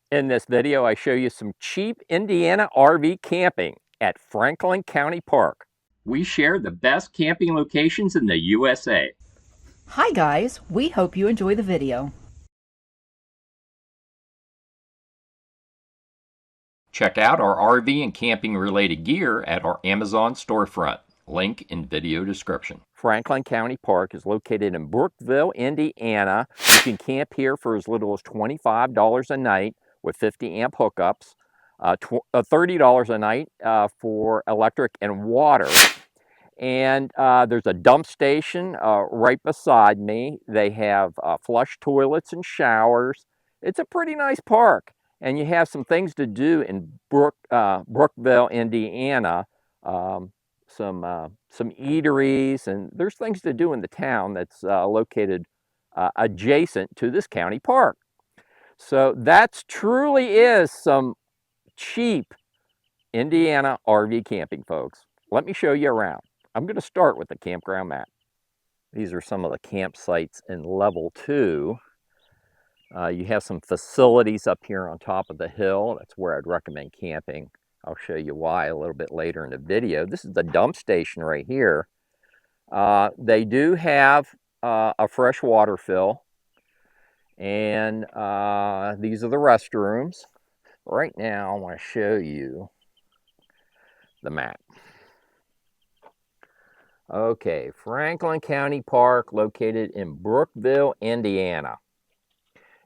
In this video, I show you some cheap Indiana RV camping at Franklin County Park. We share the best camping locations in the USA. Hi guys, we hope you enjoy the video. Check out our RV and camping related gear at our Amazon storefront. Link in video description. Franklin County Park is located in Brookville, Indiana. You can camp here for as little as $25 a night with 50 amp hookups, $30 a night for electric and water. And there's a dump station right beside me. They have flush toilets and showers. It's a pretty nice park. And you have some things to do in Brookville, Indiana. Some eateries, and there's things to do in the town that's located adjacent to this county park. So that truly is some cheap Indiana RV camping, folks. Let me show you around. I'm going to start with the campground map. These are some of the campsites in level 2. You have some facilities up here on top of the hill. That's where I'd recommend camping. I'll show you why a little bit later in the video. This is the dump station right here. They do have a fresh water fill, and these are the restrooms. Right now, I want to show you the map. Okay, Franklin County Park, located in Brookville, Indiana.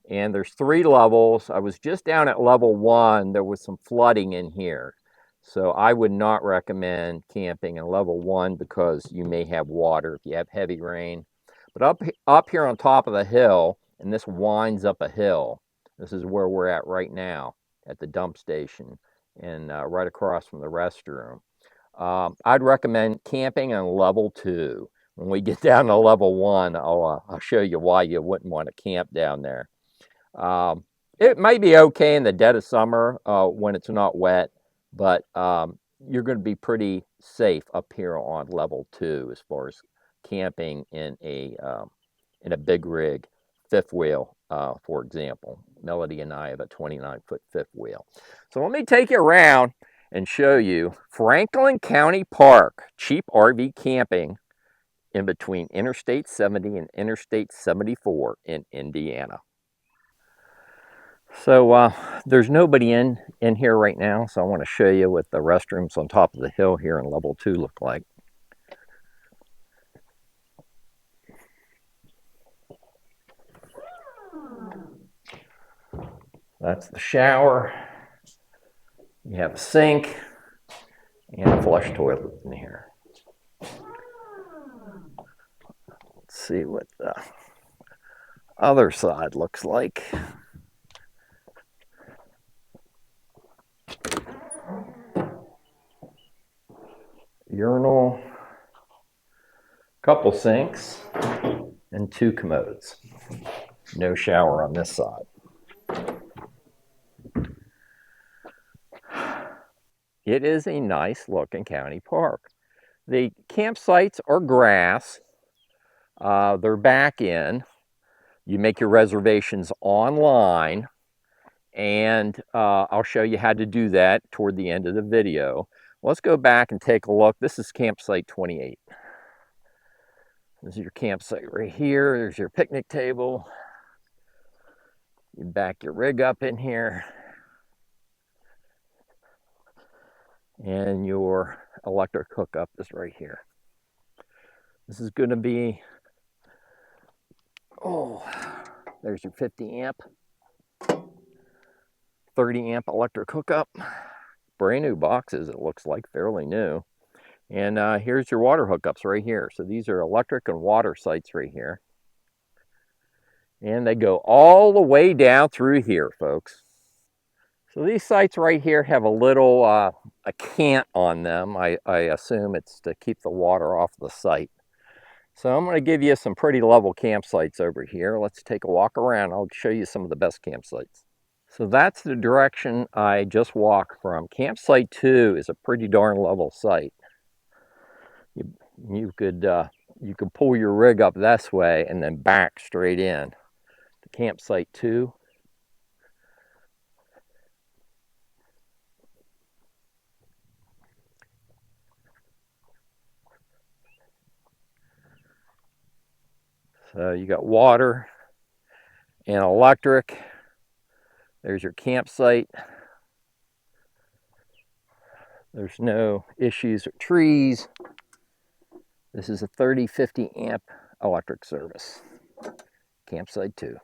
And there's 3 levels. I was just down at level 1. There was some flooding in here. So I would not recommend camping in level 1 because you may have water if you have heavy rain. But up here on top of the hill, and this winds up a hill. This is where we're at right now at the dump station and right across from the restroom. I'd recommend camping on level 2. When we get down to level 1, I'll show you why you wouldn't want to camp down there. It may be okay in the dead of summer when it's not wet, but you're going to be pretty safe up here on level 2 as far as camping in a big rig fifth wheel, for example. Melody and I have a 29-foot fifth wheel. So let me take you around and show you Franklin County Park, cheap RV camping in between Interstate 70 and Interstate 74 in Indiana. So there's nobody in here right now, so I want to show you what the restrooms on top of the hill here in level 2 look like. That's the shower. You have a sink and a flush toilet in here. Let's see what the other side looks like. Urinal, couple sinks, and 2 commodes. No shower on this side. It is a nice looking county park. The campsites are grass. They're back in. You make your reservations online, and I'll show you how to do that toward the end of the video. Let's go back and take a look. This is campsite 28. This is your campsite right here. There's your picnic table. You back your rig up in here. And your electric hookup is right here. This is going to be, there's your 50 amp, 30 amp electric hookup. Brand new boxes, it looks like, fairly new. And here's your water hookups right here. So these are electric and water sites right here. And they go all the way down through here, folks. So these sites right here have a little a cant on them. I assume it's to keep the water off the site. So I'm going to give you some pretty level campsites over here. Let's take a walk around. I'll show you some of the best campsites. So that's the direction I just walked from. Campsite 2 is a pretty darn level site. You could pull your rig up this way and then back straight in to campsite 2. So you got water and electric. There's your campsite. There's no issues with trees. This is a 30-50 amp electric service. Campsite 2.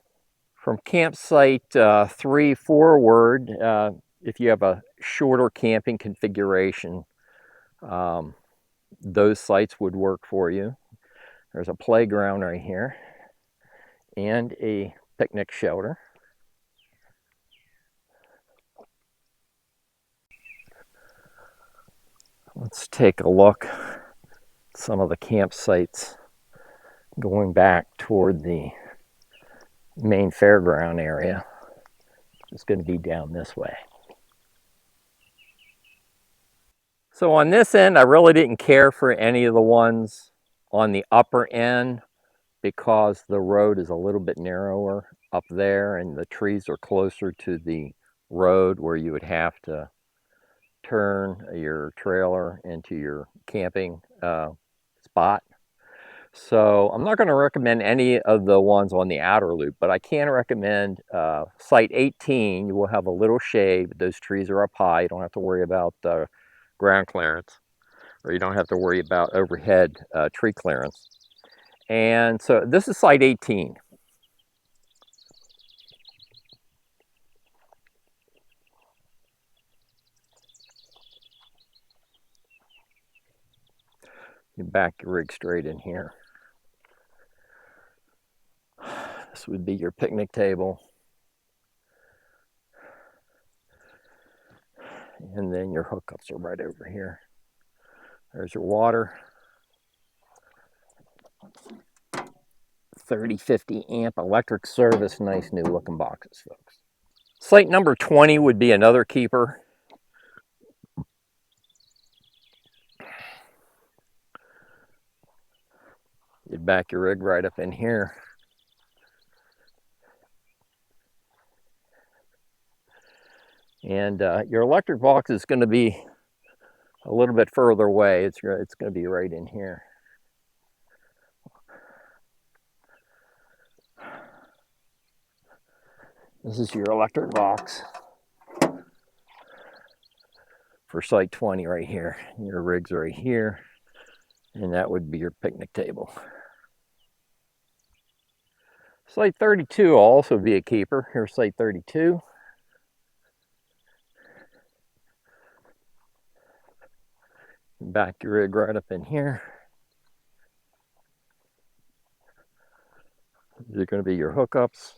From campsite 3 forward, if you have a shorter camping configuration, those sites would work for you. There's a playground right here and a picnic shelter. Let's take a look at some of the campsites going back toward the main fairground area. It's going to be down this way. So on this end, I really didn't care for any of the ones on the upper end because the road is a little bit narrower up there and the trees are closer to the road where you would have to turn your trailer into your camping spot. So I'm not going to recommend any of the ones on the outer loop, but I can recommend site 18. You will have a little shade, but those trees are up high. You don't have to worry about ground clearance, or you don't have to worry about overhead tree clearance. And so this is site 18. You back your rig straight in here. This would be your picnic table. And then your hookups are right over here. There's your water. 30-50 amp electric service. Nice new looking boxes, folks. Site number 20 would be another keeper. You'd back your rig right up in here. And your electric box is going to be a little bit further away. It's going to be right in here. This is your electric box for site 20 right here. Your rig's right here, and that would be your picnic table. Site 32 will also be a keeper. Here's site 32. Back your rig right up in here. These are going to be your hookups.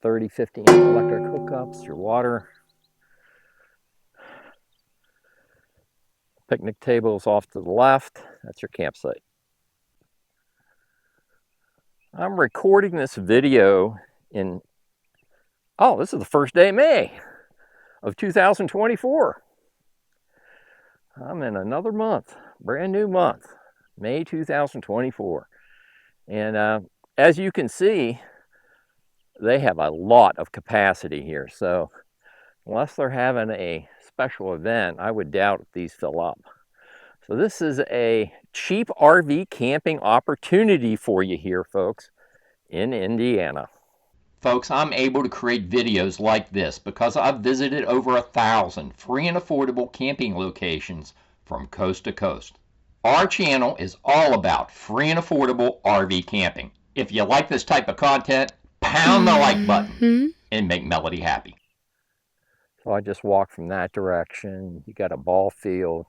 30-50 amp electric hookups, your water. Picnic table is off to the left. That's your campsite. I'm recording this video in, this is the first day of May of 2024. I'm in another month, brand new month, May 2024. And as you can see, they have a lot of capacity here. So unless they're having a special event, I would doubt if these fill up. So this is a cheap RV camping opportunity for you here, folks, in Indiana. Folks, I'm able to create videos like this because I've visited over 1,000 free and affordable camping locations from coast to coast. Our channel is all about free and affordable RV camping. If you like this type of content, pound the like button and make Melody happy. So I just walked from that direction. You got a ball field.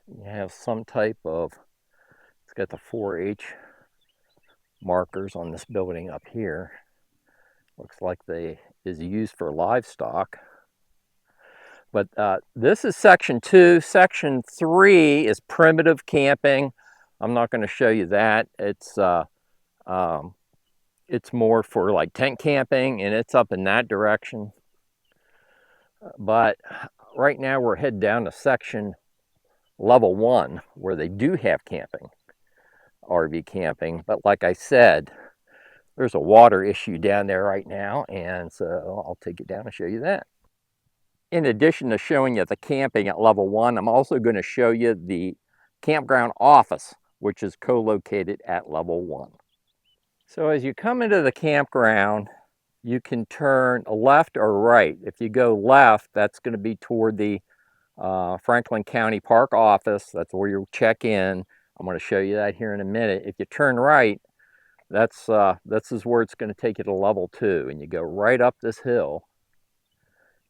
You have some type of, it's got the 4-H markers on this building up here. Looks like they is used for livestock. But this is section 2. Section 3 is primitive camping. I'm not going to show you that. It's more for like tent camping, and it's up in that direction. But right now we're headed down to section level 1, where they do have camping, RV camping. But like I said, there's a water issue down there right now, and so I'll take you down and show you that. in addition to showing you the camping at level 1, I'm also going to show you the campground office, which is co-located at level 1. So as you come into the campground, you can turn left or right. If you go left, that's going to be toward the Franklin County Park office. That's where you'll check in. I'm going to show you that here in a minute. If you turn right, this is where it's going to take you to level 2, and you go right up this hill.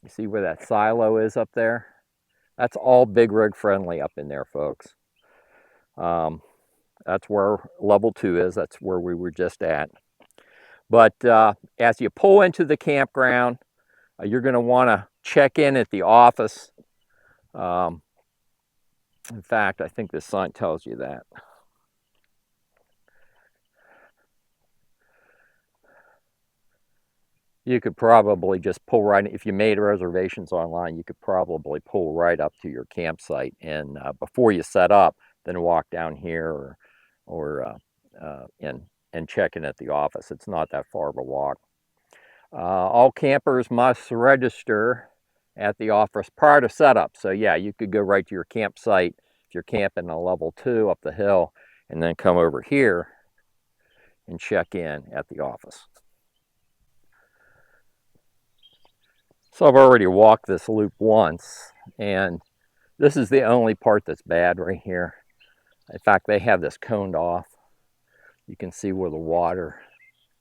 You see where that silo is up there? That's all big rig friendly up in there, folks. That's where level 2 is. That's where we were just at. But as you pull into the campground, you're going to want to check in at the office. In fact, I think this sign tells you that. You could probably just pull right, if you made reservations online, you could probably pull right up to your campsite, and before you set up, then walk down here and check in at the office. It's not that far of a walk. All campers must register at the office prior to setup. So yeah, you could go right to your campsite if you're camping on level 2 up the hill, and then come over here and check in at the office. So I've already walked this loop once, and this is the only part that's bad right here. In fact, they have this coned off. You can see where the water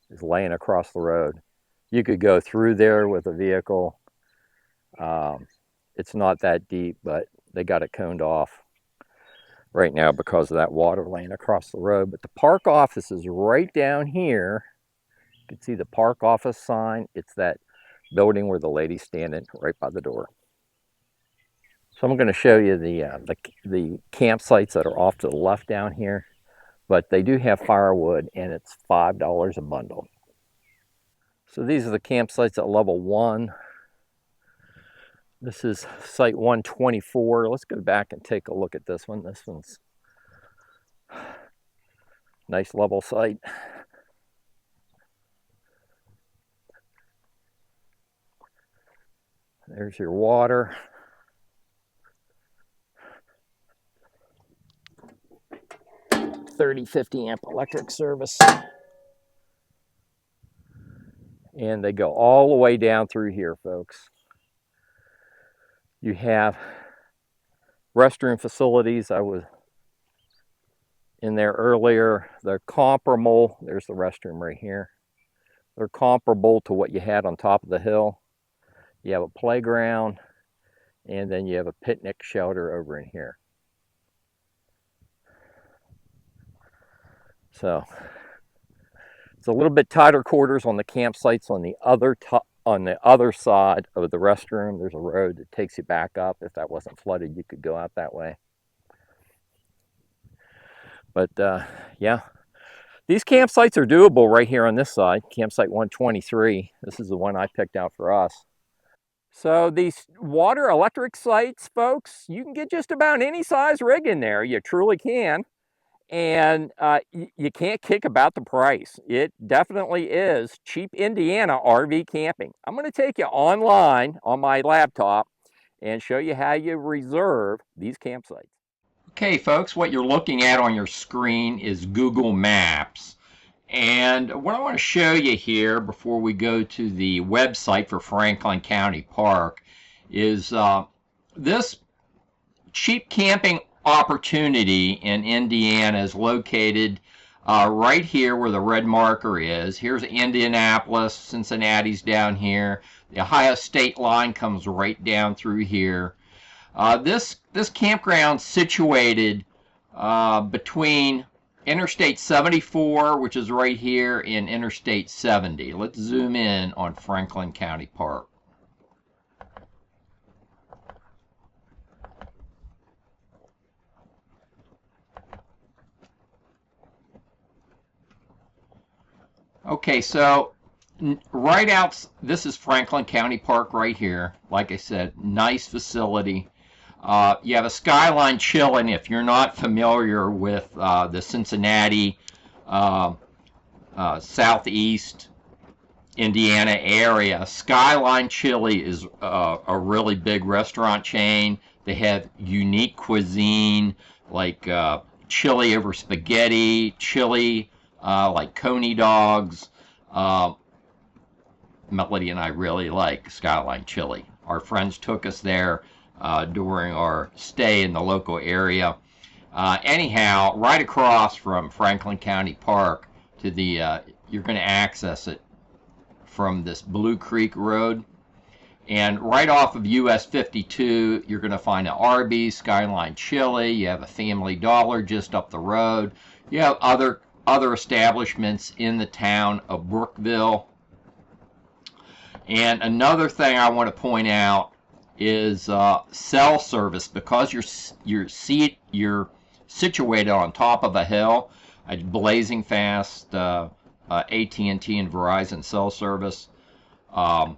is laying across the road. You could go through there with a vehicle. It's not that deep, but they got it coned off right now because of that water laying across the road. But the park office is right down here. You can see the park office sign. It's that building where the lady's standing right by the door. So I'm going to show you the campsites that are off to the left down here, but they do have firewood, and it's $5 a bundle. So these are the campsites at level 1. This is site 124. Let's go back and take a look at this one. This one's nice level site. There's your water. $30-50 amp electric service. And they go all the way down through here, folks. You have restroom facilities. I was in there earlier. They're comparable. There's the restroom right here. They're comparable to what you had on top of the hill. You have a playground, and then you have a picnic shelter over in here. So it's a little bit tighter quarters on the campsites on the other side of the restroom. There's a road that takes you back up. If that wasn't flooded, you could go out that way. But yeah, these campsites are doable right here on this side. Campsite 123. This is the one I picked out for us. So these water electric sites, folks, you can get just about any size rig in there. You truly can. And you can't kick about the price. It definitely is cheap Indiana RV camping. I'm going to take you online on my laptop and show you how you reserve these campsites. Okay, folks, what you're looking at on your screen is Google Maps. And what I want to show you here before we go to the website for Franklin County Park is this cheap camping opportunity in Indiana is located right here where the red marker is. Here's Indianapolis, Cincinnati's down here. The Ohio state line comes right down through here. This campground's situated between Interstate 74, which is right here, and Interstate 70. Let's zoom in on Franklin County Park. Okay, so right out, this is Franklin County Park right here. Like I said, nice facility. You have a skyline chilling if you're not familiar with the Cincinnati southeast Indiana area. Skyline Chili is a really big restaurant chain. They have unique cuisine like chili over spaghetti, chili like coney dogs. Uh, Melody and I really like Skyline Chili. Our friends took us there during our stay in the local area. Anyhow, right across from Franklin County Park to the, you're going to access it from this Blue Creek Road. And right off of US 52, you're going to find an Arby's, Skyline Chili. You have a Family Dollar just up the road. You have other establishments in the town of Brookville. And another thing I want to point out is cell service. Because you're situated on top of a hill, a blazing fast AT&T and Verizon cell service. 4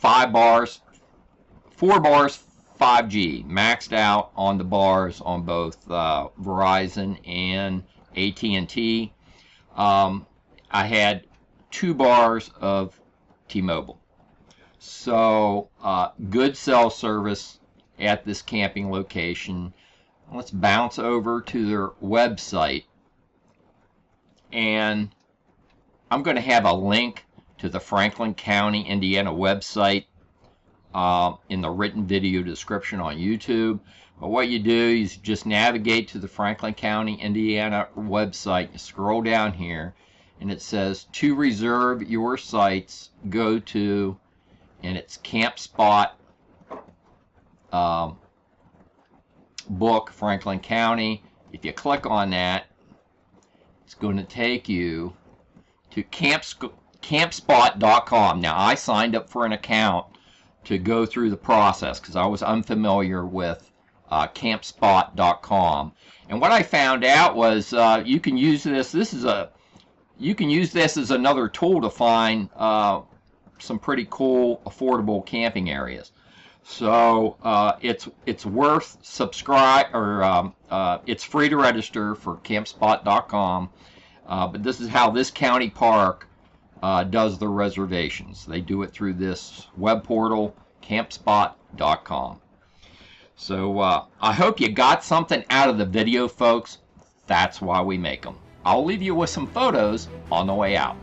bars, 5G, maxed out on the bars on both Verizon and AT&T. I had 2 bars of T-Mobile. So good cell service at this camping location. Let's bounce over to their website, and I'm going to have a link to the Franklin County, Indiana website in the written video description on YouTube. But what you do is just navigate to the Franklin County, Indiana website. You scroll down here, and it says to reserve your sites, go to, and it's CampSpot book Franklin County. If you click on that, it's going to take you to campspot.com. Now, I signed up for an account to go through the process because I was unfamiliar with campspot.com. And what I found out was you can use this. You can use this as another tool to find some pretty cool, affordable camping areas. So it's worth subscribe, or it's free to register for campspot.com. But this is how this county park does the reservations. They do it through this web portal, campspot.com. So I hope you got something out of the video, folks. That's why we make them. I'll leave you with some photos on the way out.